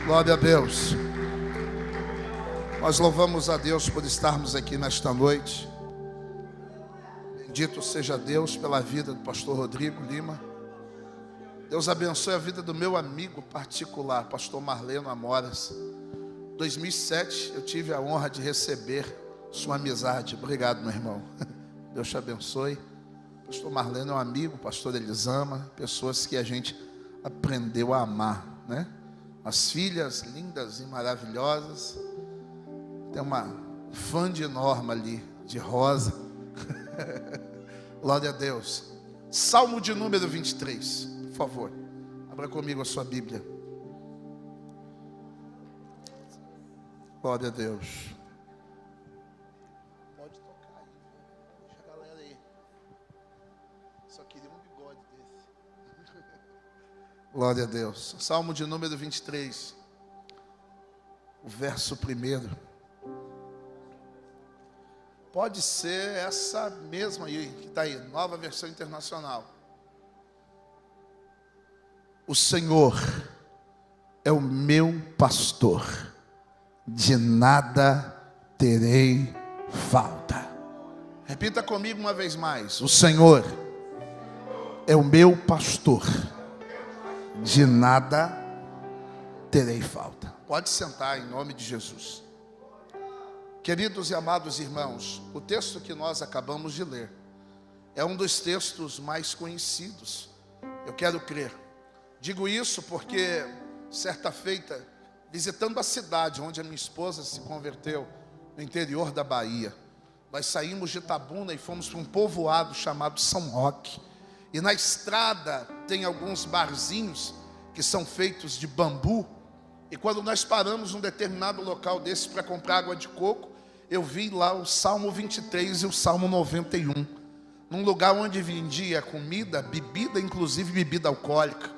Glória a Deus. Nós louvamos a Deus por estarmos aqui nesta noite. Bendito seja Deus pela vida do pastor Rodrigo Lima. Deus abençoe a vida do meu amigo particular, pastor Marleno Amoras. Em 2007 eu tive a honra de receber sua amizade. Obrigado, meu irmão. Deus te abençoe. Pastor Marleno é um amigo, pastor Elisama, pessoas que a gente aprendeu a amar, né? As filhas lindas e maravilhosas. Tem uma fã de Norma ali, de rosa. Glória a Deus. Salmo de número 23, por favor. Abra comigo a sua Bíblia. Glória a Deus. Pode tocar aí. Deixa a galera aí. Só queria um bigode desse. Glória a Deus. Salmo de número 23. O verso 1. Pode ser essa mesma aí, que está aí, Nova Versão Internacional. O Senhor é o meu pastor, de nada terei falta. Repita comigo uma vez mais. O Senhor é o meu pastor, de nada terei falta. Pode sentar em nome de Jesus. Queridos e amados irmãos, o texto que nós acabamos de ler é um dos textos mais conhecidos, eu quero crer. Digo isso porque, certa feita, visitando a cidade onde a minha esposa se converteu, no interior da Bahia, nós saímos de Itabuna e fomos para um povoado chamado São Roque. E na estrada tem alguns barzinhos que são feitos de bambu. E quando nós paramos num determinado local desse para comprar água de coco, eu vi lá o Salmo 23 e o Salmo 91. Num lugar onde vendia comida, bebida, inclusive bebida alcoólica.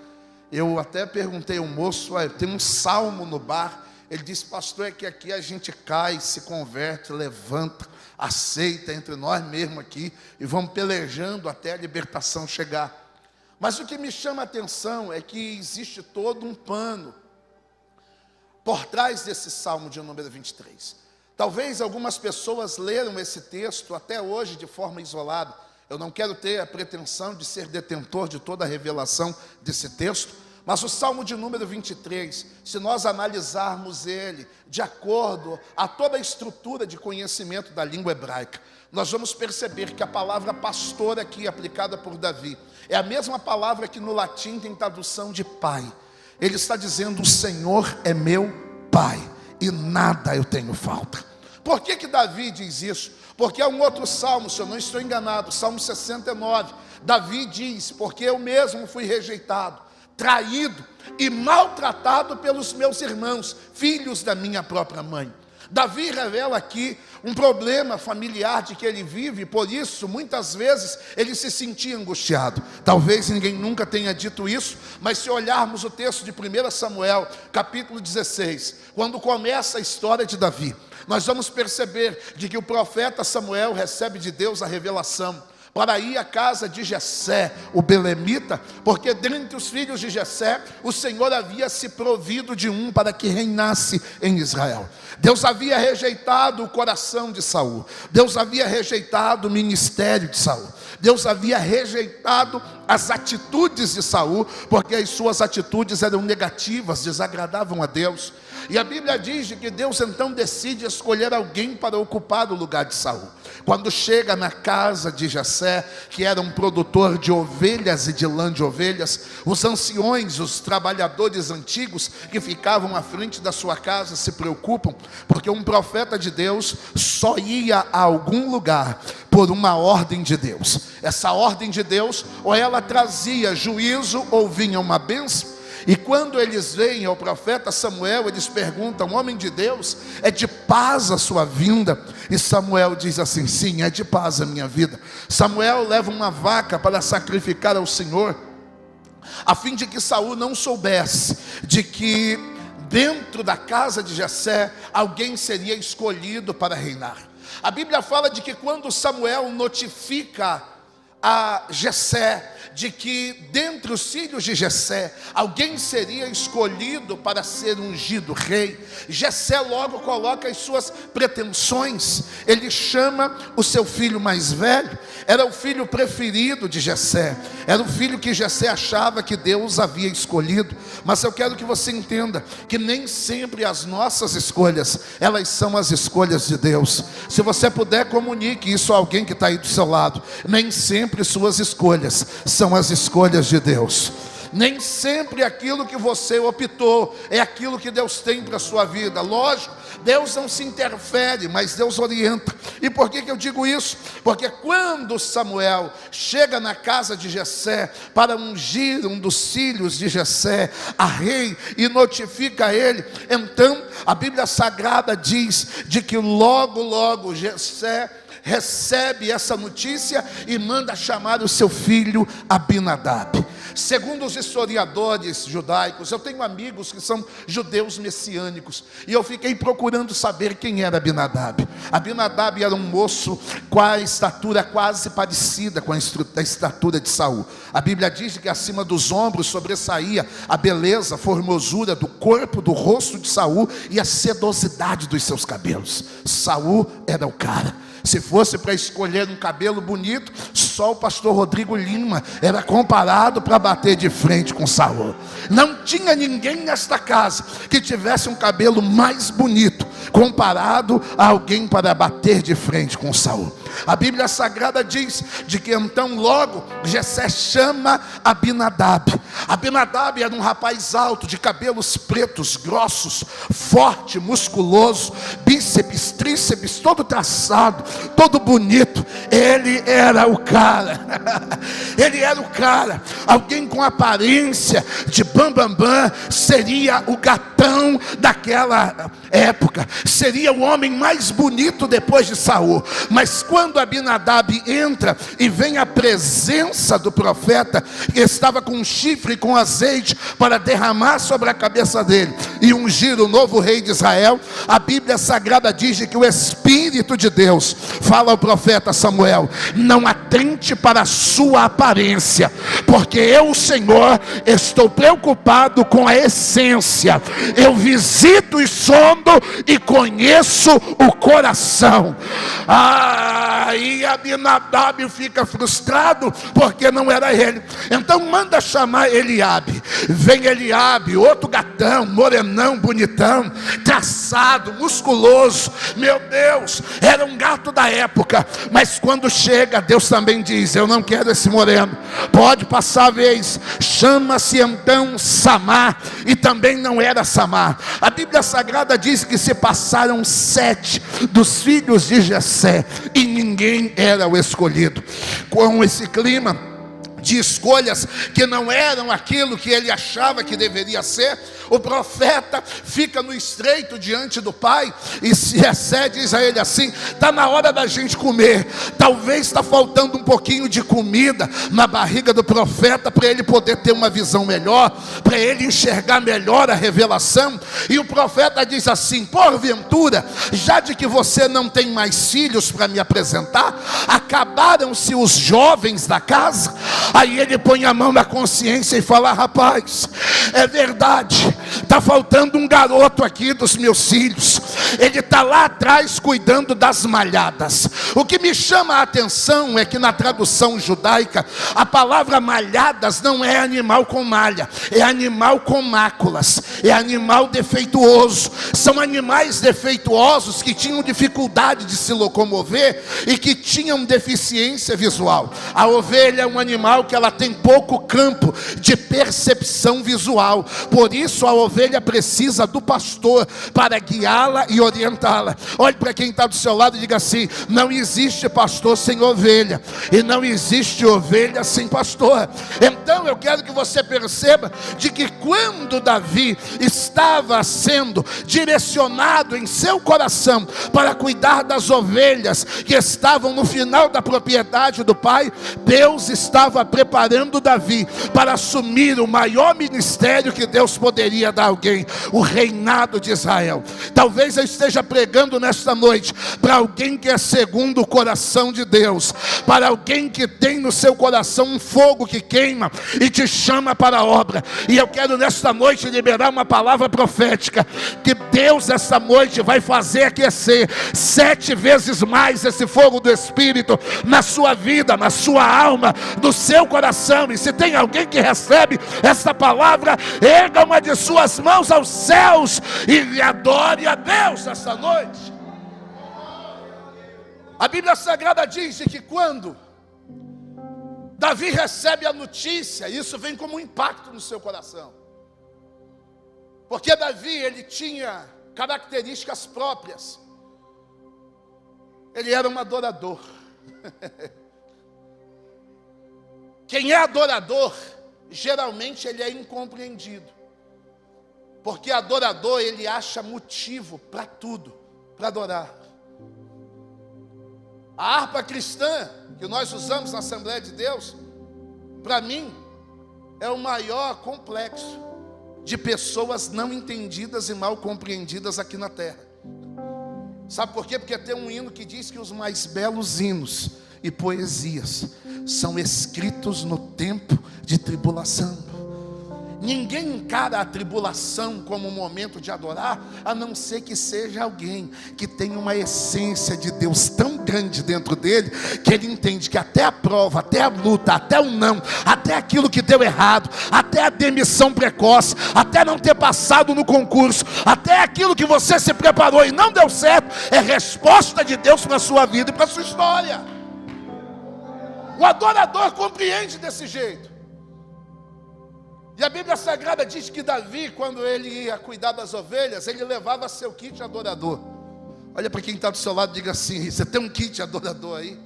Eu até perguntei ao moço, tem um salmo no bar. Ele disse, pastor, é que aqui a gente cai, se converte, levanta, aceita entre nós mesmos aqui e vamos pelejando até a libertação chegar. Mas o que me chama a atenção é que existe todo um pano por trás desse Salmo de número 23. Talvez algumas pessoas leram esse texto até hoje de forma isolada. Eu não quero ter a pretensão de ser detentor de toda a revelação desse texto, mas o Salmo de número 23, se nós analisarmos ele de acordo a toda a estrutura de conhecimento da língua hebraica, nós vamos perceber que a palavra pastor aqui aplicada por Davi é a mesma palavra que no latim tem tradução de pai. Ele está dizendo, o Senhor é meu pai e nada eu tenho falta. Por que Davi diz isso? Porque há um outro salmo, se eu não estou enganado, Salmo 69. Davi diz, porque eu mesmo fui rejeitado, traído e maltratado pelos meus irmãos, filhos da minha própria mãe. Davi revela aqui um problema familiar de que ele vive, e por isso, muitas vezes, ele se sentia angustiado. Talvez ninguém nunca tenha dito isso, mas se olharmos o texto de 1 Samuel, capítulo 16, quando começa a história de Davi, nós vamos perceber de que o profeta Samuel recebe de Deus a revelação para ir à casa de Jessé, o belemita, porque dentre os filhos de Jessé, o Senhor havia se provido de um para que reinasse em Israel. Deus havia rejeitado o coração de Saul, Deus havia rejeitado o ministério de Saul, Deus havia rejeitado as atitudes de Saul, porque as suas atitudes eram negativas, desagradavam a Deus. E a Bíblia diz que Deus então decide escolher alguém para ocupar o lugar de Saul. Quando chega na casa de Jessé, que era um produtor de ovelhas e de lã de ovelhas, os anciões, os trabalhadores antigos que ficavam à frente da sua casa se preocupam, porque um profeta de Deus só ia a algum lugar por uma ordem de Deus. Essa ordem de Deus, ou ela trazia juízo ou vinha uma bênção. E quando eles veem ao profeta Samuel, eles perguntam, homem de Deus, é de paz a sua vinda? E Samuel diz assim, sim, é de paz a minha vida. Samuel leva uma vaca para sacrificar ao Senhor, a fim de que Saul não soubesse de que dentro da casa de Jessé alguém seria escolhido para reinar. A Bíblia fala de que quando Samuel notifica a Jessé de que dentre os filhos de Jessé, alguém seria escolhido para ser ungido rei, Jessé logo coloca as suas pretensões. Ele chama o seu filho mais velho, era o filho preferido de Jessé, era o filho que Jessé achava que Deus havia escolhido. Mas eu quero que você entenda que nem sempre as nossas escolhas, elas são as escolhas de Deus. Se você puder, comunique isso a alguém que está aí do seu lado. Nem sempre suas escolhas são as escolhas de Deus. Nem sempre aquilo que você optou é aquilo que Deus tem para a sua vida. Lógico, Deus não se interfere, mas Deus orienta. E por que eu digo isso? Porque quando Samuel chega na casa de Jessé para ungir um dos filhos de Jessé a rei e notifica a ele, então a Bíblia Sagrada diz de que logo Jessé recebe essa notícia e manda chamar o seu filho Abinadab. Segundo os historiadores judaicos, eu tenho amigos que são judeus messiânicos, e eu fiquei procurando saber quem era Abinadab. Abinadab era um moço com a estatura quase parecida com a estatura de Saul. A Bíblia diz que acima dos ombros sobressaía a beleza, a formosura do corpo, do rosto de Saul e a sedosidade dos seus cabelos. Saul era o cara. Se fosse para escolher um cabelo bonito, só o pastor Rodrigo Lima era comparado para bater de frente com Saul. Não tinha ninguém nesta casa que tivesse um cabelo mais bonito comparado a alguém para bater de frente com Saul. A Bíblia Sagrada diz de que então logo Jessé chama Abinadab. Abinadab era um rapaz alto, de cabelos pretos, grossos, forte, musculoso, bíceps, tríceps, todo traçado, todo bonito. Ele era o cara. Ele era o cara. Alguém com aparência de bambambam seria o gatão daquela época. Seria o homem mais bonito depois de Saul. Mas quando Abinadab entra e vem a presença do profeta, que estava com um chifre com azeite para derramar sobre a cabeça dele e ungir o novo rei de Israel, a Bíblia Sagrada diz que o Espírito de Deus fala ao profeta Samuel: não atente para a sua aparência, porque eu, o Senhor, estou preocupado com a essência. Eu visito e sondo e conheço o coração. Aí Abinadab fica frustrado porque não era ele. Então manda chamar Eliabe. Vem Eliabe, outro gatão, morenão, bonitão, traçado, musculoso. Meu Deus, era um gato da época. Mas quando chega, Deus também diz: eu não quero esse moreno, pode passar a vez. Chama-se então Samar, e também não era Samar. A Bíblia Sagrada diz que se passaram 7 dos filhos de Jessé e ninguém era o escolhido. Com esse clima de escolhas que não eram aquilo que ele achava que deveria ser, o profeta fica no estreito diante do pai, e Jessé diz a ele assim: está na hora da gente comer. Talvez está faltando um pouquinho de comida na barriga do profeta, para ele poder ter uma visão melhor, para ele enxergar melhor a revelação. E o profeta diz assim: porventura, já de que você não tem mais filhos para me apresentar, acabaram-se os jovens da casa? Aí ele põe a mão na consciência e fala: rapaz, é verdade, está faltando um garoto aqui dos meus filhos. Ele está lá atrás cuidando das malhadas. O que me chama a atenção é que na tradução judaica, a palavra malhadas não é animal com malha, é animal com máculas, é animal defeituoso. São animais defeituosos que tinham dificuldade de se locomover e que tinham deficiência visual. A ovelha é um animal que ela tem pouco campo de percepção visual. Por isso a ovelha precisa do pastor para guiá-la e orientá-la. Olhe para quem está do seu lado e diga assim: não existe pastor sem ovelha, e não existe ovelha sem pastor. Então eu quero que você perceba de que quando Davi estava sendo direcionado em seu coração para cuidar das ovelhas que estavam no final da propriedade do pai, Deus estava preparando Davi para assumir o maior ministério que Deus poderia dar a alguém: o reinado de Israel. Talvez Talvez eu esteja pregando nesta noite para alguém que é segundo o coração de Deus, para alguém que tem no seu coração um fogo que queima e te chama para a obra. E eu quero nesta noite liberar uma palavra profética, que Deus esta noite vai fazer aquecer 7 vezes mais esse fogo do Espírito na sua vida, na sua alma, no seu coração. E se tem alguém que recebe esta palavra, erga uma de suas mãos aos céus e adore a Deus esta noite. A Bíblia Sagrada diz que quando Davi recebe a notícia, isso vem como um impacto no seu coração, porque Davi, ele tinha características próprias. Ele era um adorador. Quem é adorador, geralmente ele é incompreendido, porque adorador, ele acha motivo para tudo, para adorar. A harpa cristã que nós usamos na Assembleia de Deus, para mim, é o maior complexo de pessoas não entendidas e mal compreendidas aqui na terra. Sabe por quê? Porque tem um hino que diz que os mais belos hinos e poesias são escritos no tempo de tribulação. Ninguém encara a tribulação como um momento de adorar, a não ser que seja alguém que tem uma essência de Deus tão grande dentro dele, que ele entende que até a prova, até a luta, até o não, até aquilo que deu errado, até a demissão precoce, até não ter passado no concurso, até aquilo que você se preparou e não deu certo, é resposta de Deus para a sua vida e para a sua história. O adorador compreende desse jeito. E a Bíblia Sagrada diz que Davi, quando ele ia cuidar das ovelhas, ele levava seu kit adorador. Olha para quem está do seu lado e diga assim: você tem um kit adorador aí?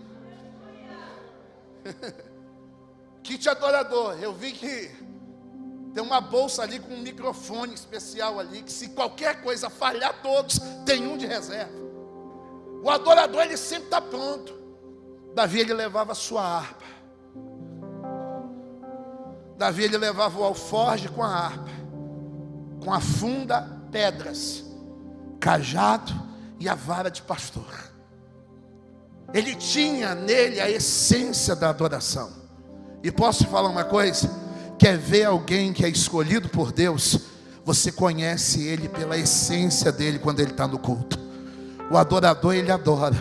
Kit adorador. Eu vi que tem uma bolsa ali com um microfone especial ali, que se qualquer coisa falhar todos, tem um de reserva. O adorador, ele sempre está pronto. Davi, ele levava a sua harpa. Davi, ele levava o alforje com a harpa, com a funda, pedras, cajado e a vara de pastor. Ele tinha nele a essência da adoração. E posso te falar uma coisa? Quer ver alguém que é escolhido por Deus? Você conhece ele pela essência dele quando ele está no culto. O adorador, ele adora.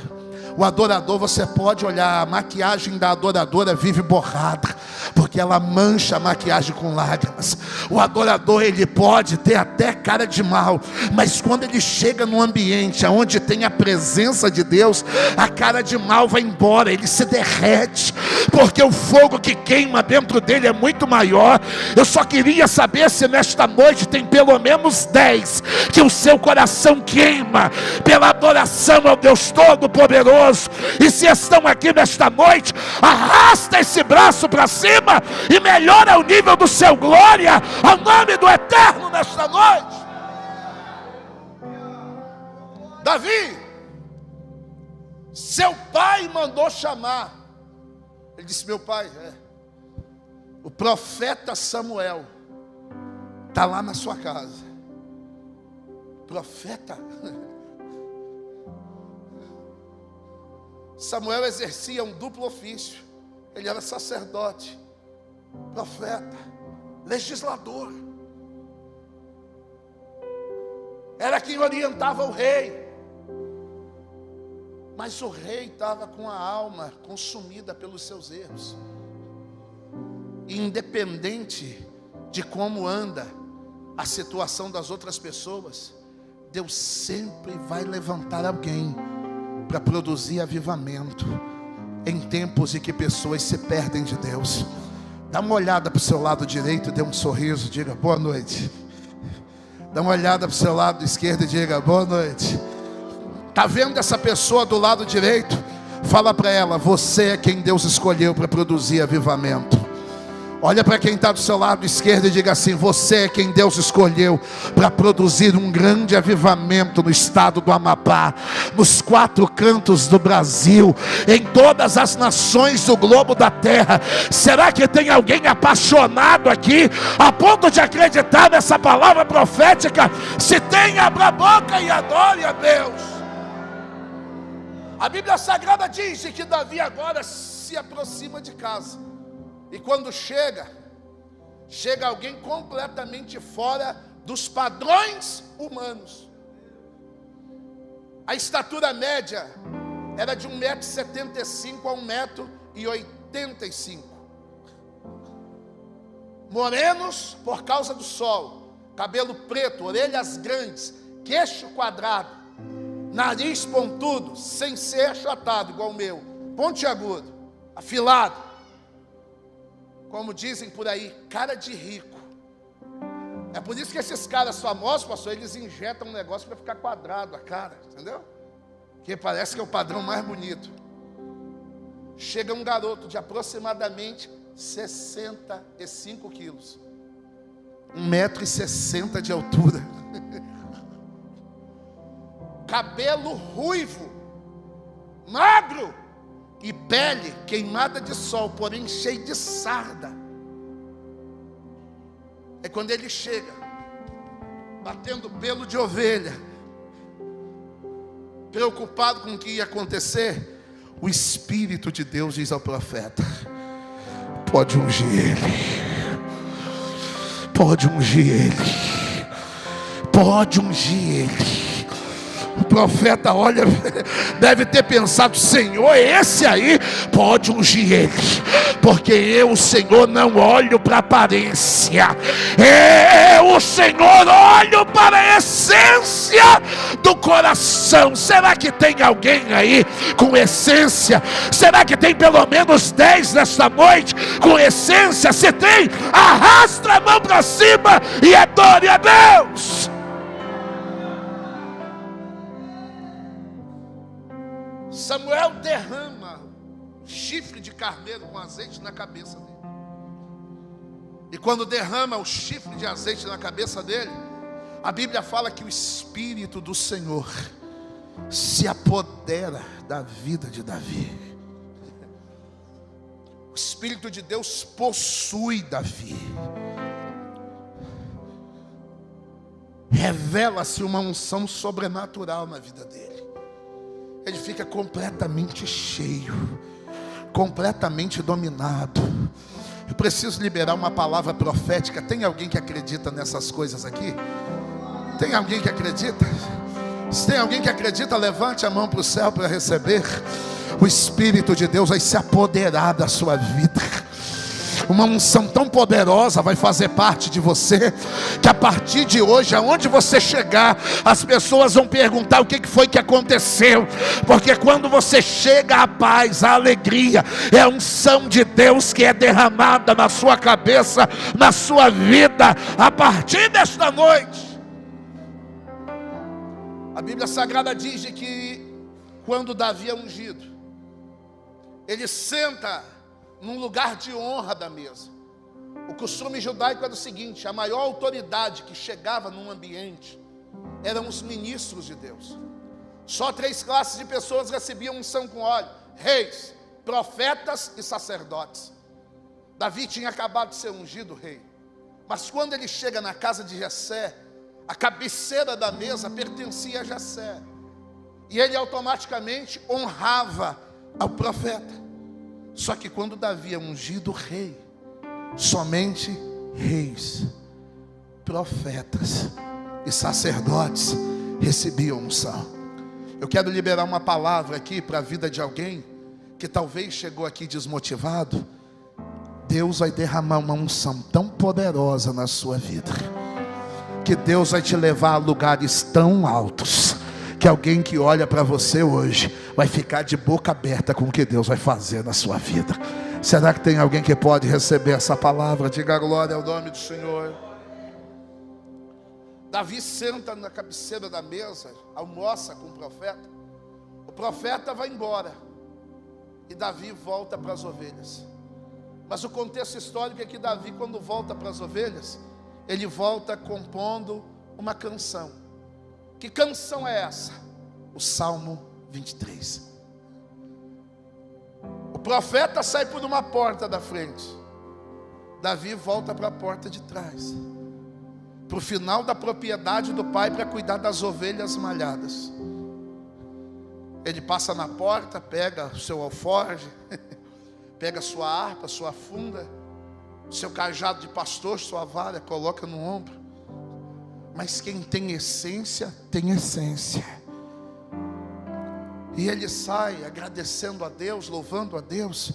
O adorador, você pode olhar, a maquiagem da adoradora vive borrada, porque ela mancha a maquiagem com lágrimas. O adorador, ele pode ter até cara de mal, mas quando ele chega num ambiente onde tem a presença de Deus, a cara de mal vai embora, ele se derrete, porque o fogo que queima dentro dele é muito maior. Eu só queria saber se nesta noite tem pelo menos 10 que o seu coração queima pela adoração ao Deus Todo-Poderoso. E se estão aqui nesta noite, arrasta esse braço para cima e melhora o nível do seu glória ao nome do Eterno nesta noite. Davi, seu pai mandou chamar. Ele disse: meu pai, o profeta Samuel está lá na sua casa. Profeta? Samuel exercia um duplo ofício. Ele era sacerdote, profeta, legislador. Era quem orientava o rei. Mas o rei estava com a alma consumida pelos seus erros. E independente de como anda a situação das outras pessoas, Deus sempre vai levantar alguém para produzir avivamento em tempos em que pessoas se perdem de Deus. Dá uma olhada para o seu lado direito e dê um sorriso, diga boa noite. Dá uma olhada para o seu lado esquerdo e diga boa noite. Está vendo essa pessoa do lado direito? Fala para ela: você é quem Deus escolheu para produzir avivamento. Olha para quem está do seu lado esquerdo e diga assim: você é quem Deus escolheu para produzir um grande avivamento no estado do Amapá, nos 4 cantos do Brasil, em todas as nações do globo da terra. Será que tem alguém apaixonado aqui, a ponto de acreditar nessa palavra profética? Se tem, abra a boca e adore a Deus. A Bíblia Sagrada diz que Davi agora se aproxima de casa. E quando chega alguém completamente fora dos padrões humanos. A estatura média era de 1,75 m a 1,85 m. Morenos por causa do sol, cabelo preto, orelhas grandes, queixo quadrado, nariz pontudo, sem ser achatado igual o meu, pontiagudo, afilado. Como dizem por aí, cara de rico. É por isso que esses caras famosos, pastor, eles injetam um negócio para ficar quadrado a cara, entendeu? Que parece que é o padrão mais bonito. Chega um garoto de aproximadamente 65 quilos, 1,60 m de altura, cabelo ruivo, magro, e pele queimada de sol, porém cheia de sarda. É quando ele chega, batendo pelo de ovelha, preocupado com o que ia acontecer, o Espírito de Deus diz ao profeta: pode ungir ele, pode ungir ele, pode ungir ele. O profeta olha, deve ter pensado: Senhor, esse aí pode ungir ele, porque eu, o Senhor, não olho para a aparência, o Senhor olho para a essência do coração. Será que tem alguém aí com essência? Será que tem pelo menos 10 nesta noite com essência? Se tem, arrasta a mão para cima e adore a Deus. Samuel derrama chifre de carneiro com azeite na cabeça dele. E quando derrama o chifre de azeite na cabeça dele, a Bíblia fala que o Espírito do Senhor se apodera da vida de Davi. O Espírito de Deus possui Davi. Revela-se uma unção sobrenatural na vida dele. Ele fica completamente cheio, completamente dominado. Eu preciso liberar uma palavra profética. Tem alguém que acredita nessas coisas aqui? Tem alguém que acredita? Se tem alguém que acredita, levante a mão para o céu para receber. O Espírito de Deus vai se apoderar da sua vida. Uma unção tão poderosa vai fazer parte de você, que a partir de hoje, aonde você chegar, as pessoas vão perguntar o que foi que aconteceu, porque quando você chega, a paz, a alegria, é a unção de Deus que é derramada na sua cabeça, na sua vida, a partir desta noite. A Bíblia Sagrada diz que quando Davi é ungido, ele senta num lugar de honra da mesa. O costume judaico era o seguinte: a maior autoridade que chegava num ambiente eram os ministros de Deus. Só 3 classes de pessoas recebiam unção com óleo: reis, profetas e sacerdotes. Davi tinha acabado de ser ungido rei, mas quando ele chega na casa de Jessé, a cabeceira da mesa pertencia a Jessé, e ele automaticamente honrava ao profeta. Só que quando Davi é ungido rei, somente reis, profetas e sacerdotes recebiam unção. Eu quero liberar uma palavra aqui para a vida de alguém que talvez chegou aqui desmotivado. Deus vai derramar uma unção tão poderosa na sua vida, que Deus vai te levar a lugares tão altos, que alguém que olha para você hoje vai ficar de boca aberta com o que Deus vai fazer na sua vida. Será que tem alguém que pode receber essa palavra? Diga glória ao nome do Senhor. Davi senta na cabeceira da mesa, almoça com o profeta. O profeta vai embora e Davi volta para as ovelhas. Mas o contexto histórico é que Davi, quando volta para as ovelhas, ele volta compondo uma canção. Que canção é essa? O Salmo 23. O profeta sai por uma porta da frente, Davi volta para a porta de trás, para o final da propriedade do pai, para cuidar das ovelhas malhadas. Ele passa na porta, pega o seu alforje, pega a sua harpa, sua funda, seu cajado de pastor, sua vara, coloca no ombro. Mas quem tem essência, tem essência. E ele sai agradecendo a Deus, louvando a Deus,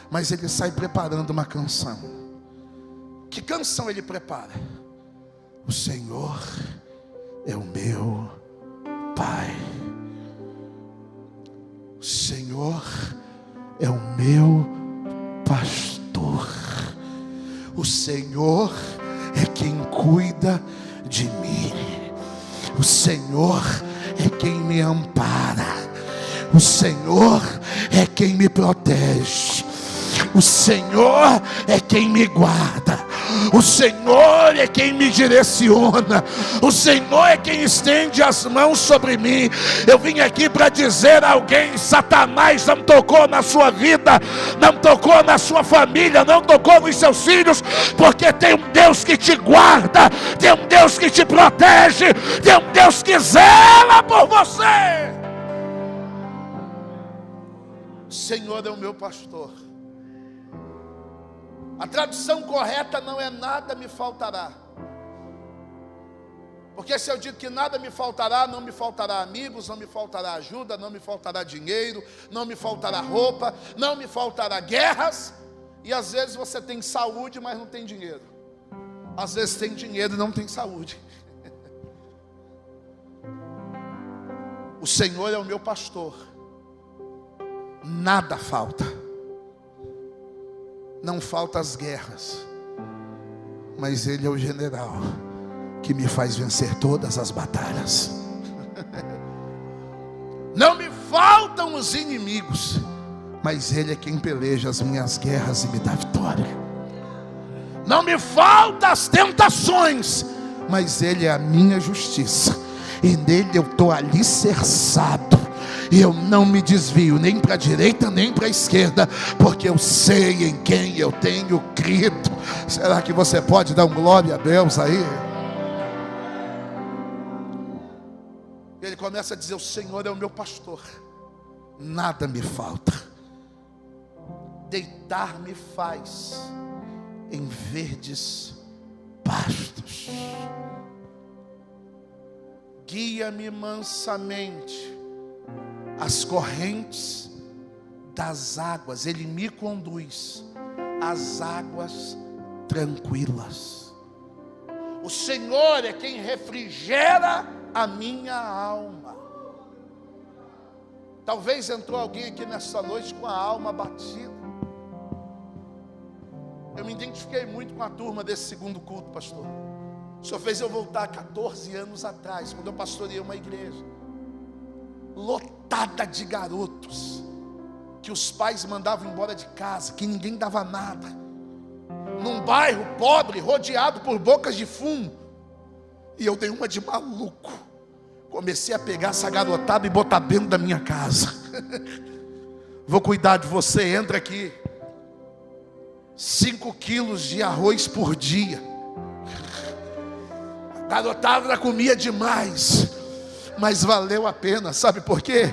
mas ele sai preparando uma canção. Que canção ele prepara? O Senhor é o meu Pai. O Senhor é o meu pastor. O Senhor é quem cuida de mim. O Senhor é quem me ampara. O Senhor é quem me protege. O Senhor é quem me guarda. O Senhor é quem me direciona. O Senhor é quem estende as mãos sobre mim. Eu vim aqui para dizer a alguém: Satanás não tocou na sua vida, não tocou na sua família, não tocou nos seus filhos, porque tem um Deus que te guarda, tem um Deus que te protege, tem um Deus que zela por você. O Senhor é o meu pastor. A tradução correta não é nada me faltará. Porque se eu digo que nada me faltará, não me faltará amigos, não me faltará ajuda, não me faltará dinheiro, não me faltará roupa, não me faltará guerras. E às vezes você tem saúde, mas não tem dinheiro. Às vezes tem dinheiro e não tem saúde. O Senhor é o meu pastor. Nada falta. Não falta as guerras, mas Ele é o general que me faz vencer todas as batalhas. Não me faltam os inimigos, mas Ele é quem peleja as minhas guerras e me dá vitória. Não me faltam as tentações, mas Ele é a minha justiça, e nele eu estou alicerçado. E eu não me desvio nem para a direita nem para a esquerda, porque eu sei em quem eu tenho crido. Será que você pode dar um glória a Deus aí? Ele começa a dizer: o Senhor é o meu pastor, nada me falta. Deitar-me faz em verdes pastos, guia-me mansamente as correntes das águas. Ele me conduz às águas tranquilas. O Senhor é quem refrigera a minha alma. Talvez entrou alguém aqui nessa noite com a alma batida. Eu me identifiquei muito com a turma desse segundo culto, pastor. O Senhor fez eu voltar 14 anos atrás, quando eu pastoreei uma igreja lotada de garotos, que os pais mandavam embora de casa, que ninguém dava nada, num bairro pobre, rodeado por bocas de fumo. E eu dei uma de maluco, comecei a pegar essa garotada e botar dentro da minha casa. Vou cuidar de você, entra aqui. 5 quilos de arroz por dia. A garotada comia demais, mas valeu a pena. Sabe por quê?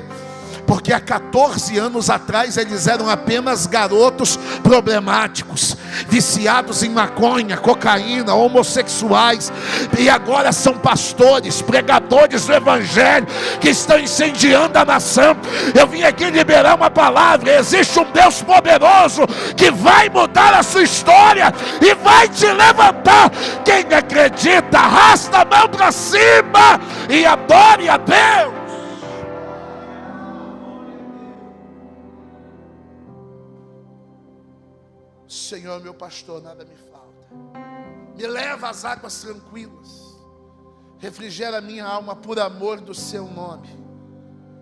Porque há 14 anos atrás eles eram apenas garotos problemáticos, viciados em maconha, cocaína, homossexuais, e agora são pastores, pregadores do evangelho, que estão incendiando a nação. Eu vim aqui liberar uma palavra: existe um Deus poderoso que vai mudar a sua história e vai te levantar. Quem acredita, arrasta a mão para cima e adore a Deus. O Senhor é meu pastor, nada me falta. Me leva às águas tranquilas, refrigera a minha alma por amor do seu nome.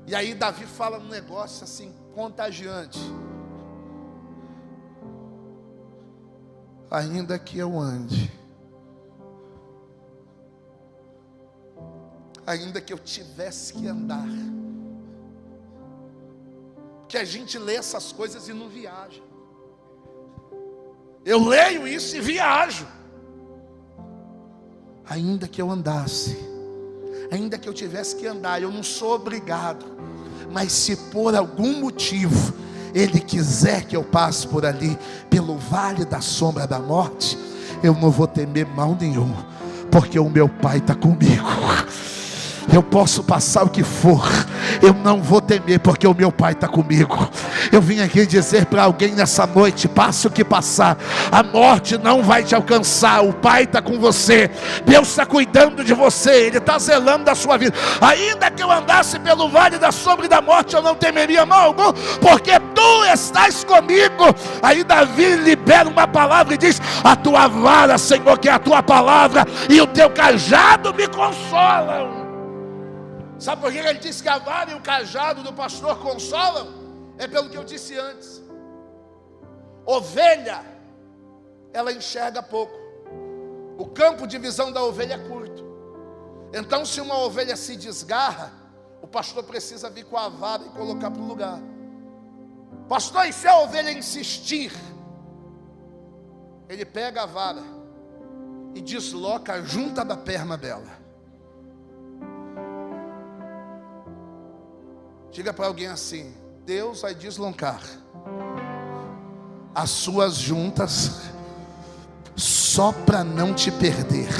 E aí Davi fala um negócio assim contagiante. ainda que eu ande, ainda que eu tivesse que andar, que a gente lê essas coisas e não viaja. Eu leio isso e viajo. Ainda que eu andasse, ainda que eu tivesse que andar, eu não sou obrigado, mas se por algum motivo Ele quiser que eu passe por ali, pelo vale da sombra da morte, eu não vou temer mal nenhum, porque o meu Pai está comigo. Eu posso passar o que for, eu não vou temer, porque o meu Pai está comigo. Eu vim aqui dizer para alguém nessa noite: passe o que passar, a morte não vai te alcançar. O Pai está com você, Deus está cuidando de você, Ele está zelando da sua vida. Ainda que eu andasse pelo vale da sombra da morte, eu não temeria mal algum, porque tu estás comigo. Aí Davi libera uma palavra e diz: a tua vara, Senhor, que é a tua palavra, e o teu cajado me consolam. Sabe por que ele disse que a vara e o cajado do pastor consolam? É pelo que eu disse antes. Ovelha, ela enxerga pouco. O campo de visão da ovelha é curto. Então, se uma ovelha se desgarra, o pastor precisa vir com a vara e colocar para o lugar. Pastor, e se a ovelha insistir? Ele pega a vara e desloca a junta da perna dela. Diga para alguém assim: Deus vai deslocar as suas juntas só para não te perder.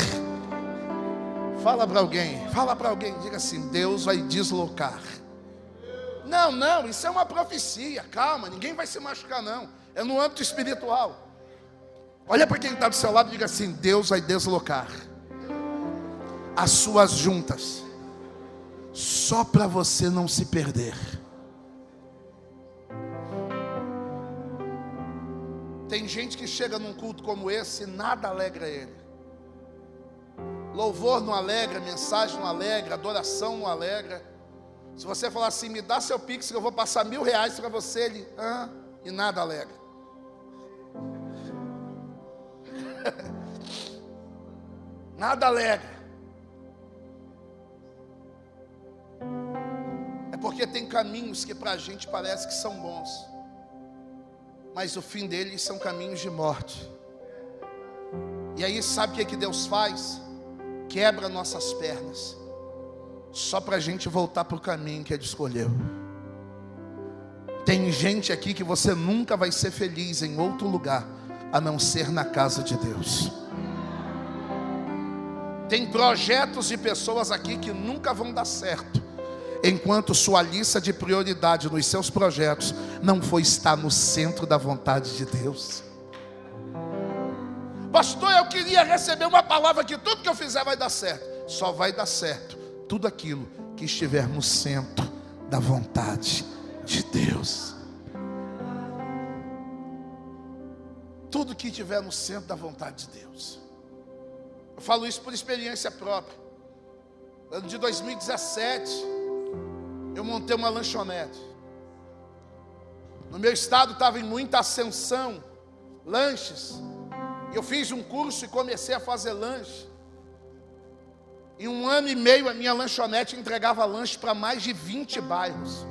Fala para alguém, diga assim: Deus vai deslocar. Não, isso é uma profecia, calma, ninguém vai se machucar não, é no âmbito espiritual. Olha para quem está do seu lado e diga assim: Deus vai deslocar as suas juntas só para você não se perder. Tem gente que chega num culto como esse e nada alegra ele. Louvor não alegra, mensagem não alegra, adoração não alegra. Se você falar assim: me dá seu pix que eu vou passar R$1.000 para você, ele, e nada alegra. Nada alegra. É porque tem caminhos que para a gente parece que são bons, mas o fim deles são caminhos de morte. E aí sabe o que Deus faz? Quebra nossas pernas, só para a gente voltar para o caminho que Ele escolheu. Tem gente aqui que você nunca vai ser feliz em outro lugar, a não ser na casa de Deus. Tem projetos de pessoas aqui que nunca vão dar certo, enquanto sua lista de prioridade nos seus projetos não for estar no centro da vontade de Deus. Pastor, eu queria receber uma palavra que tudo que eu fizer vai dar certo. Só vai dar certo tudo aquilo que estiver no centro da vontade de Deus. Tudo que estiver no centro da vontade de Deus. Eu falo isso por experiência própria. Ano de 2017, eu montei uma lanchonete. No meu estado estava em muita ascensão, lanches. Eu fiz um curso e comecei a fazer lanche. Em 1 ano e meio a minha lanchonete entregava lanche para mais de 20 bairros.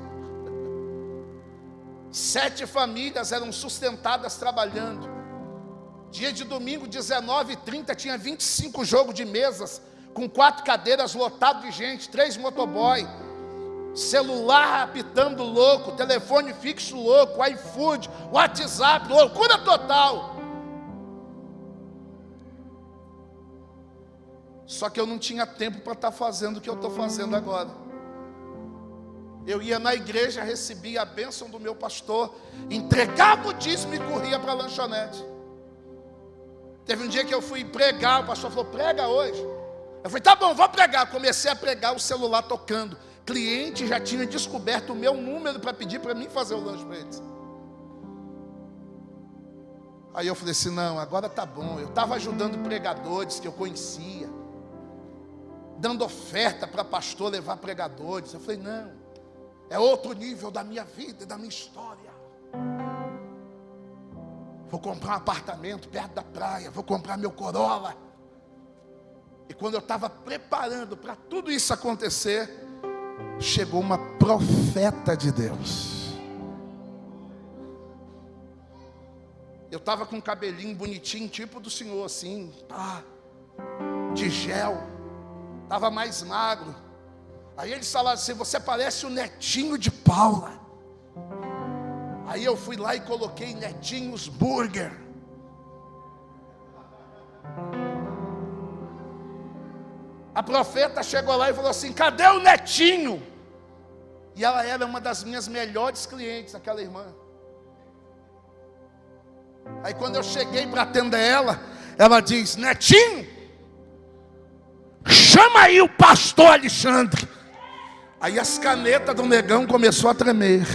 7 famílias eram sustentadas trabalhando. Dia de domingo, 19h30, tinha 25 jogos de mesas, com 4 cadeiras lotado de gente, 3 motoboy, celular apitando louco, telefone fixo louco, iFood, WhatsApp, loucura total. Só que eu não tinha tempo para estar fazendo o que eu estou fazendo agora. Eu ia na igreja, recebia a bênção do meu pastor, entregava o dízimo e corria para a lanchonete. Teve um dia que eu fui pregar, o pastor falou: prega hoje. Eu falei: tá bom, vou pregar. Comecei a pregar, o celular tocando. Cliente já tinha descoberto o meu número para pedir para mim fazer o lanche para eles. Aí eu falei assim: não, agora tá bom. Eu estava ajudando pregadores que eu conhecia, dando oferta para pastor levar pregadores. Eu falei: não, é outro nível da minha vida e da minha história. vou comprar um apartamento perto da praia, vou comprar meu Corolla. E quando eu estava preparando para tudo isso acontecer, chegou uma profeta de Deus. Eu estava com um cabelinho bonitinho, tipo do senhor assim, de gel, estava mais magro. Aí eles falaram assim: você parece o netinho de Paula. Aí eu fui lá e coloquei Netinhos Burger. A profeta chegou lá e falou assim: cadê o Netinho? E ela era uma das minhas melhores clientes, aquela irmã. Aí quando eu cheguei para atender ela, ela diz: Netinho, chama aí o pastor Alexandre. Aí as canetas do negão começou a tremer,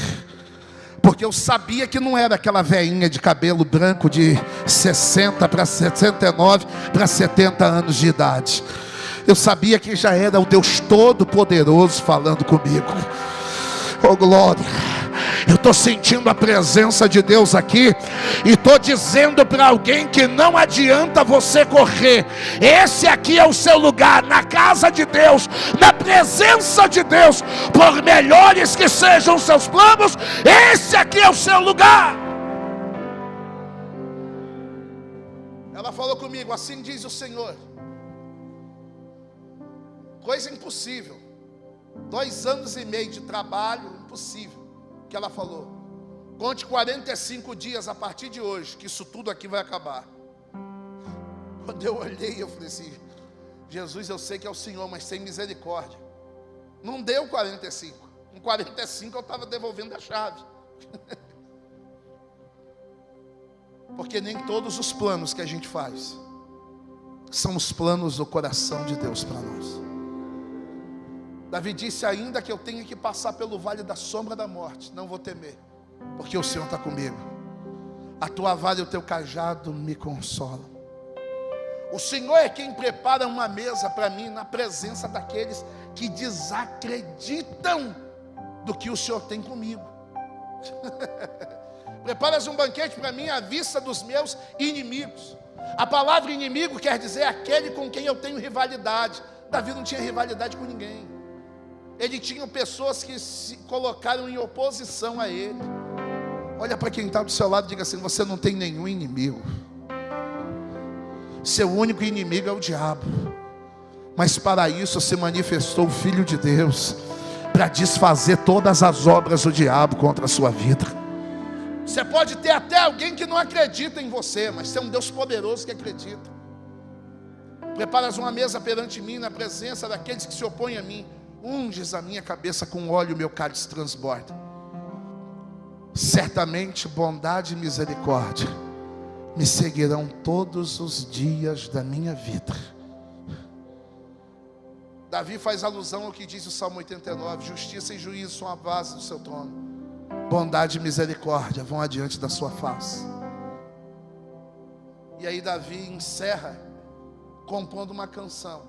porque eu sabia que não era aquela velhinha de cabelo branco de 60 para 69 para 70 anos de idade. Eu sabia que já era o Deus Todo-Poderoso falando comigo. Oh glória! Eu estou sentindo a presença de Deus aqui, e estou dizendo para alguém que não adianta você correr. Esse aqui é o seu lugar, na casa de Deus, na presença de Deus. Por melhores que sejam os seus planos, esse aqui é o seu lugar. Ela falou comigo: assim diz o Senhor. Coisa impossível. 2 anos e meio de trabalho, impossível. Que ela falou: conte 45 dias a partir de hoje, que isso tudo aqui vai acabar. Quando eu olhei, eu falei assim: Jesus, eu sei que é o Senhor, mas sem misericórdia. Não deu 45. Com 45 eu estava devolvendo a chave. Porque nem todos os planos que a gente faz são os planos do coração de Deus para nós. Davi disse: ainda que eu tenha que passar pelo vale da sombra da morte, não vou temer, porque o Senhor está comigo. A tua vara e o teu cajado me consolam. O Senhor é quem prepara uma mesa para mim na presença daqueles que desacreditam do que o Senhor tem comigo. Preparas um banquete para mim à vista dos meus inimigos. A palavra inimigo quer dizer aquele com quem eu tenho rivalidade. Davi não tinha rivalidade com ninguém. Ele tinha pessoas que se colocaram em oposição a ele. Olha para quem está do seu lado e diga assim: você não tem nenhum inimigo. Seu único inimigo é o diabo. Mas para isso se manifestou o Filho de Deus, para desfazer todas as obras do diabo contra a sua vida. Você pode ter até alguém que não acredita em você, mas tem um Deus poderoso que acredita. Preparas uma mesa perante mim, na presença daqueles que se opõem a mim. Unges a minha cabeça com óleo, o meu cálice transborda. Certamente bondade e misericórdia me seguirão todos os dias da minha vida. Davi faz alusão ao que diz o Salmo 89: justiça e juízo são a base do seu trono, bondade e misericórdia vão adiante da sua face. E aí Davi encerra compondo uma canção,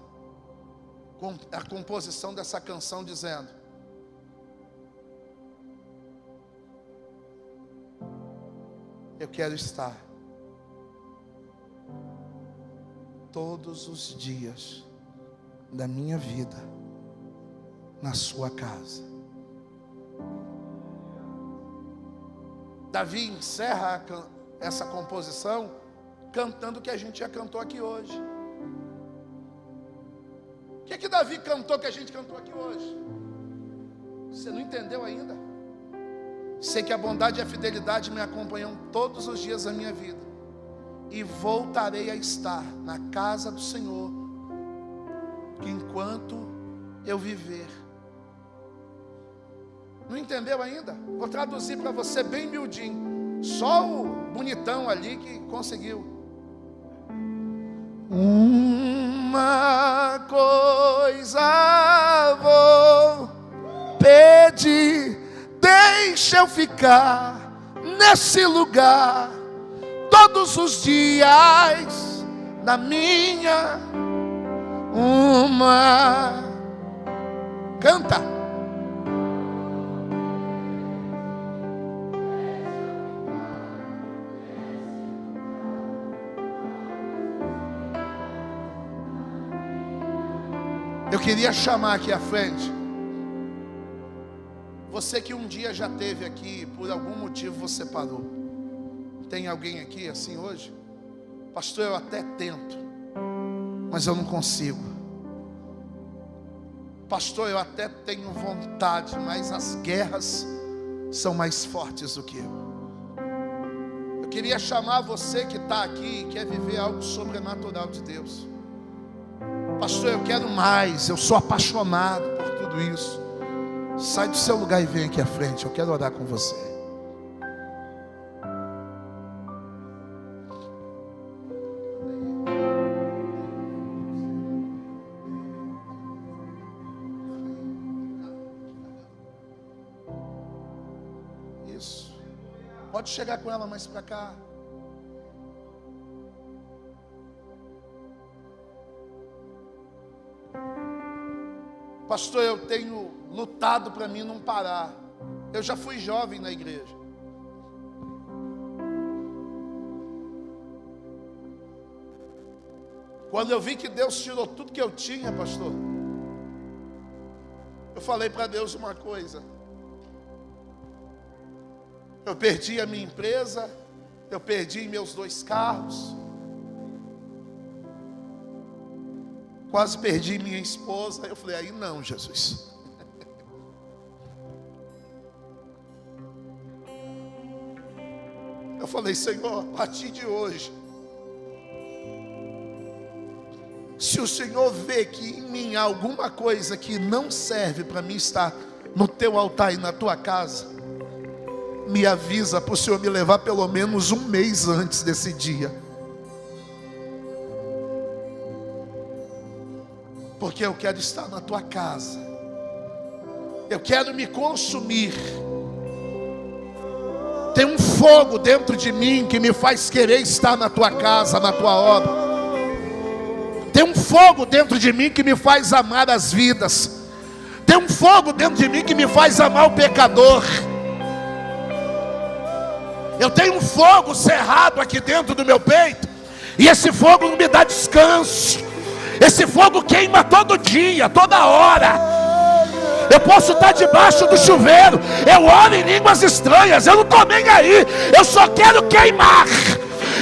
com a composição dessa canção dizendo: eu quero estar todos os dias da minha vida na sua casa. Davi encerra essa composição cantando o que a gente já cantou aqui hoje. O que Davi cantou que a gente cantou aqui hoje? Você não entendeu ainda? Sei que a bondade e a fidelidade me acompanham todos os dias da minha vida, e voltarei a estar na casa do Senhor enquanto eu viver. Não entendeu ainda? Vou traduzir para você bem miudinho. Só o bonitão ali que conseguiu. Uma coisa vou pedir, deixa eu ficar nesse lugar todos os dias da minha. Canta. queria chamar aqui à frente você que um dia já esteve aqui, por algum motivo você parou. Tem alguém aqui assim hoje? Pastor, eu até tento, mas eu não consigo. Pastor, eu até tenho vontade, mas as guerras são mais fortes do que eu. Eu queria chamar você que está aqui e quer viver algo sobrenatural de Deus. Pastor, eu quero mais, eu sou apaixonado por tudo isso. Sai do seu lugar e vem aqui à frente, eu quero orar com você. Isso. Pode chegar com ela mais para cá. Pastor, eu tenho lutado para mim não parar. Eu já fui jovem na igreja. Quando eu vi que Deus tirou tudo que eu tinha, pastor, eu falei para Deus uma coisa. Eu perdi a minha empresa, eu perdi meus 2 carros, quase perdi minha esposa. Eu falei, aí não, Jesus. Eu falei, Senhor, a partir de hoje, se o Senhor vê que em mim há alguma coisa que não serve para mim estar no teu altar e na tua casa, me avisa para o Senhor me levar pelo menos 1 mês antes desse dia. Porque eu quero estar na tua casa. Eu quero me consumir. Tem um fogo dentro de mim que me faz querer estar na tua casa, na tua obra. Tem um fogo dentro de mim que me faz amar as vidas. Tem um fogo dentro de mim que me faz amar o pecador. Eu tenho um fogo cerrado aqui dentro do meu peito, e esse fogo não me dá descanso. Esse fogo queima todo dia, toda hora. Eu posso estar debaixo do chuveiro, eu oro em línguas estranhas, eu não estou nem aí. Eu só quero queimar.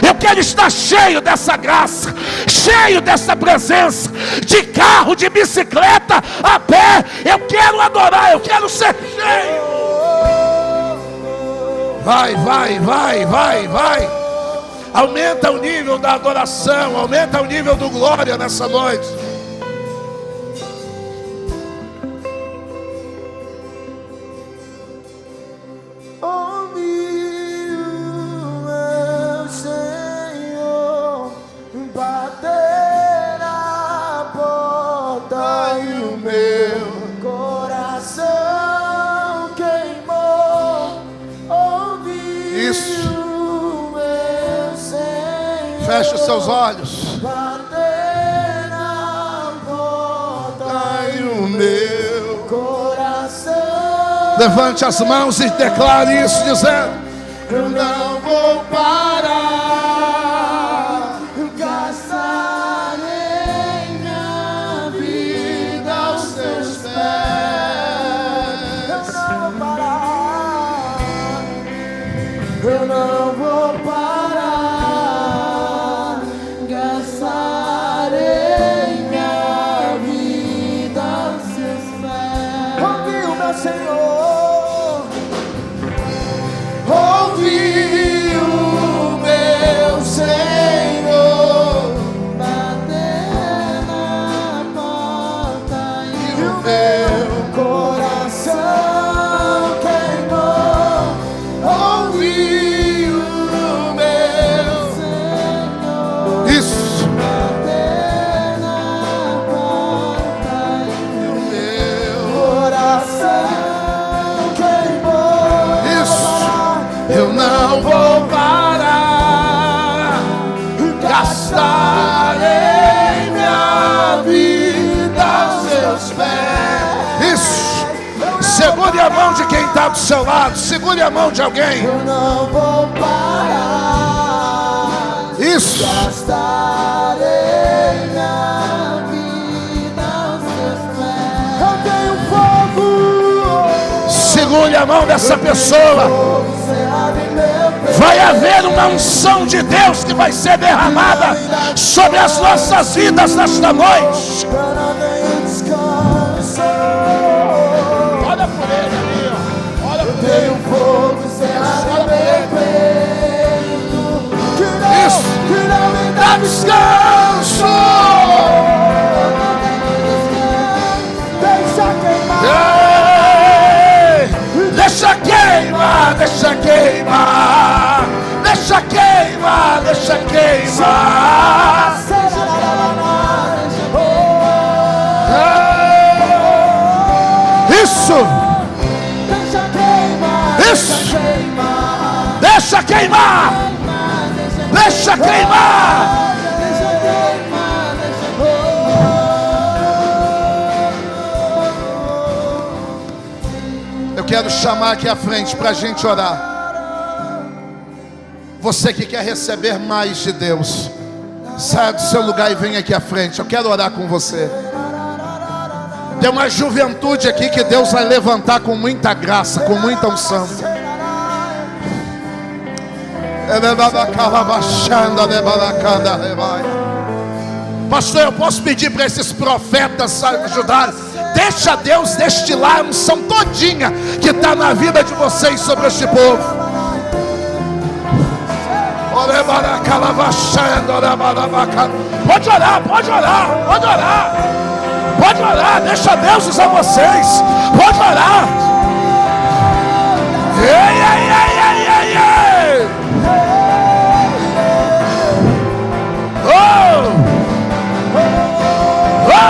Eu quero estar cheio dessa graça, cheio dessa presença, de carro, de bicicleta, a pé. Eu quero adorar, eu quero ser cheio. Vai, vai, vai, vai, vai. Aumenta o nível da adoração, aumenta o nível do glória nessa noite. Ouvi o meu Senhor bater na porta e o meu coração queimou. Ouvi Isso. o meu Senhor Feche os seus olhos. bater na porta E o meu coração. Levante as mãos e declare isso, dizendo: Eu não vou parar, gastarei minha vida aos teus pés. Eu não vou parar, eu não vou parar, gastarei minha vida aos teus pés. Ouvi o meu Senhor. Ouvi o meu Senhor bater na porta e o meu coração queimou. Ouvi o meu Senhor isso. bater na porta e o meu coração queimou. Isso. Eu não vou parar, gastarei minha vida aos seus pés. Isso. Segure a mão de quem está do seu lado, segure a mão de alguém. Eu não vou parar, Isso. gastarei minha vida aos teus Segure a mão dessa pessoa. Vai haver uma unção de Deus que vai ser derramada sobre as nossas vidas nesta noite. Olha por ele ali, ó. Olha por ele. Olha por ele. Isso. Dá descanso. Deixa queimar, deixa queimar, deixa queimar, deixa queimar. Isso, isso, deixa queimar, deixa queimar. Eu quero chamar aqui à frente para a gente orar. Você que quer receber mais de Deus, saia do seu lugar e venha aqui à frente. Eu quero orar com você. Tem uma juventude aqui que Deus vai levantar com muita graça, com muita unção. Pastor, eu posso pedir para esses profetas ajudarem? Deixa Deus destilar a unção todinha que está na vida de vocês sobre este povo. Pode orar, pode orar, pode orar. Pode orar, deixa Deus usar vocês. Pode orar. Ei, ei, ei, ei, ei, ei. Oh! Oh!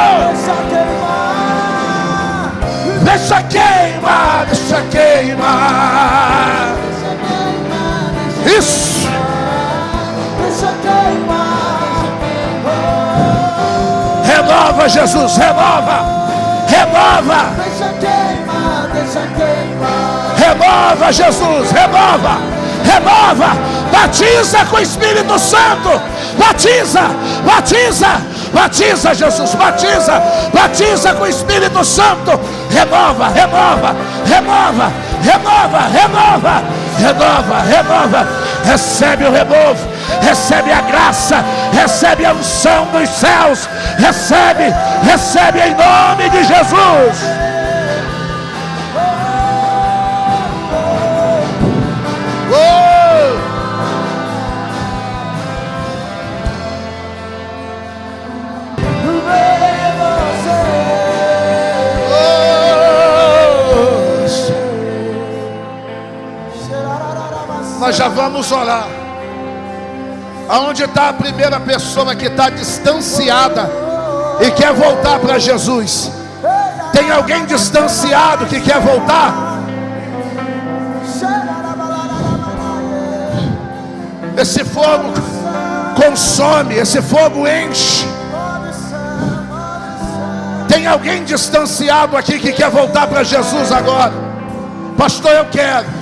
Deixa queimar, deixa queimar. Isso. Deixa queimar. Renova, Jesus, renova. Renova. Deixa queimar, deixa queimar. Renova, Jesus, renova. Renova. Batiza com o Espírito Santo. Batiza, batiza. Batiza, Jesus, batiza. Batiza com o Espírito Santo. Renova, renova, renova, renova, renova, renova, renova. Recebe o renovo, recebe a graça, recebe a unção dos céus. Recebe, recebe em nome de Jesus. Nós já vamos orar. Aonde está a primeira pessoa que está distanciada e quer voltar para Jesus? Tem alguém distanciado que quer voltar? Esse fogo consome, esse fogo enche. Tem alguém distanciado aqui que quer voltar para Jesus agora? Pastor, eu quero.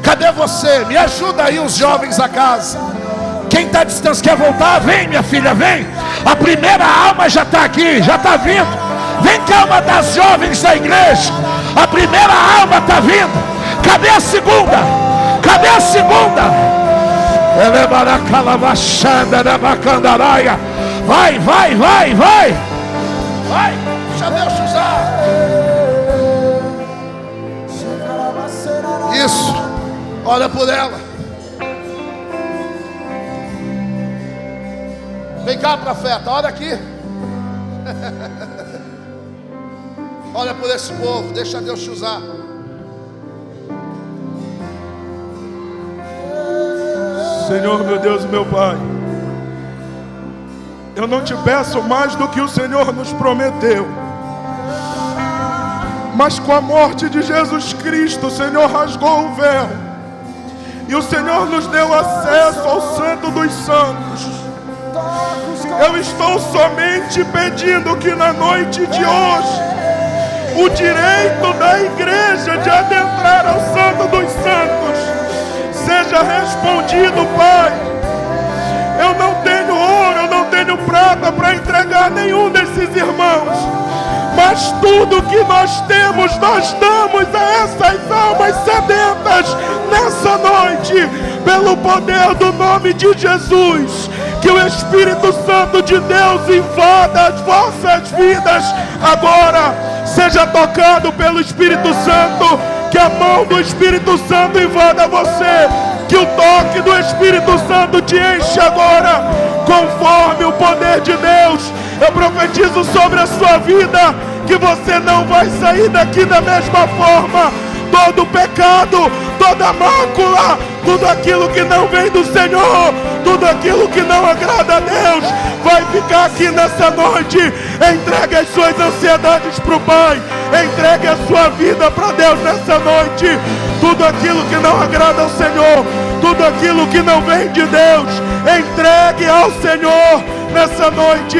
Cadê você? Me ajuda aí, os jovens da casa. Quem está distante quer voltar? Vem, minha filha, vem. A primeira alma já está aqui, já está vindo. Vem cá, uma das jovens da igreja. A primeira alma está vindo. Cadê a segunda? Cadê a segunda? Vai, vai, vai, vai. Vai, deixa Deus te usar. Isso. Olha por ela. Vem cá, profeta, olha aqui. Olha por esse povo, deixa Deus te usar. Senhor, meu Deus e meu Pai, eu não te peço mais do que o Senhor nos prometeu, mas com a morte de Jesus Cristo, o Senhor rasgou o véu e o Senhor nos deu acesso ao Santo dos Santos. Eu estou somente pedindo que na noite de hoje o direito da igreja de adentrar ao Santo dos Santos seja respondido, Pai. Eu não tenho ouro, eu não tenho prata para entregar a nenhum desses irmãos, mas tudo que nós temos, nós damos a essas almas sedentas nessa noite, pelo poder do nome de Jesus. Que o Espírito Santo de Deus invada as vossas vidas agora. Seja tocado pelo Espírito Santo. Que a mão do Espírito Santo invada você. Que o toque do Espírito Santo te enche agora, conforme o poder de Deus. Eu profetizo sobre a sua vida que você não vai sair daqui da mesma forma. Todo pecado, toda mácula, tudo aquilo que não vem do Senhor, tudo aquilo que não agrada a Deus, vai ficar aqui nessa noite. Entregue as suas ansiedades para o Pai. Entregue a sua vida para Deus nessa noite. Tudo aquilo que não agrada ao Senhor, tudo aquilo que não vem de Deus, entregue ao Senhor nessa noite.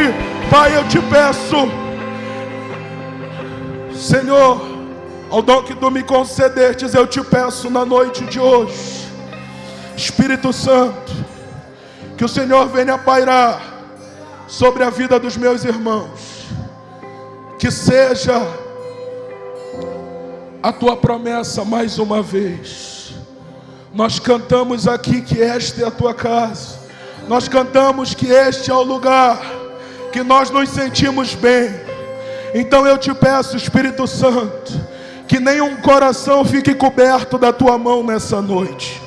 Pai, eu te peço, Senhor, ao dom que tu me concedestes, eu te peço na noite de hoje, Espírito Santo, que o Senhor venha pairar sobre a vida dos meus irmãos. Que seja a tua promessa mais uma vez. Nós cantamos aqui que esta é a tua casa. Nós cantamos que este é o lugar que nós nos sentimos bem. Então eu te peço, Espírito Santo, que nenhum coração fique coberto da tua mão nessa noite.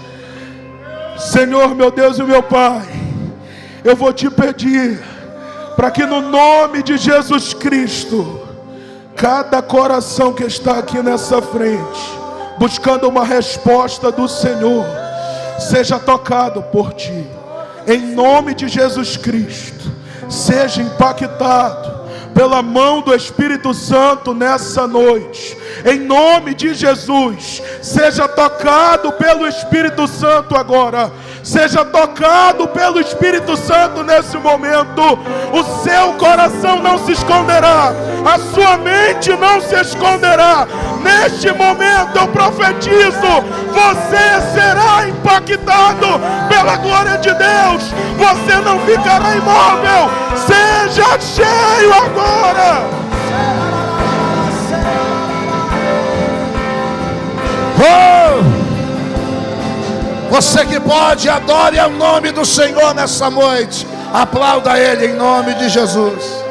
Senhor, meu Deus e meu Pai, eu vou te pedir para que no nome de Jesus Cristo, cada coração que está aqui nessa frente, buscando uma resposta do Senhor, seja tocado por ti. Em nome de Jesus Cristo, seja impactado pela mão do Espírito Santo nessa noite. Em nome de Jesus, seja tocado pelo Espírito Santo agora. Seja tocado pelo Espírito Santo nesse momento. O seu coração não se esconderá, a sua mente não se esconderá. Neste momento eu profetizo: você será impactado pela glória de Deus. Você não ficará imóvel. Seja cheio agora. Oh! Você que pode, adore ao nome do Senhor nessa noite. Aplauda Ele em nome de Jesus.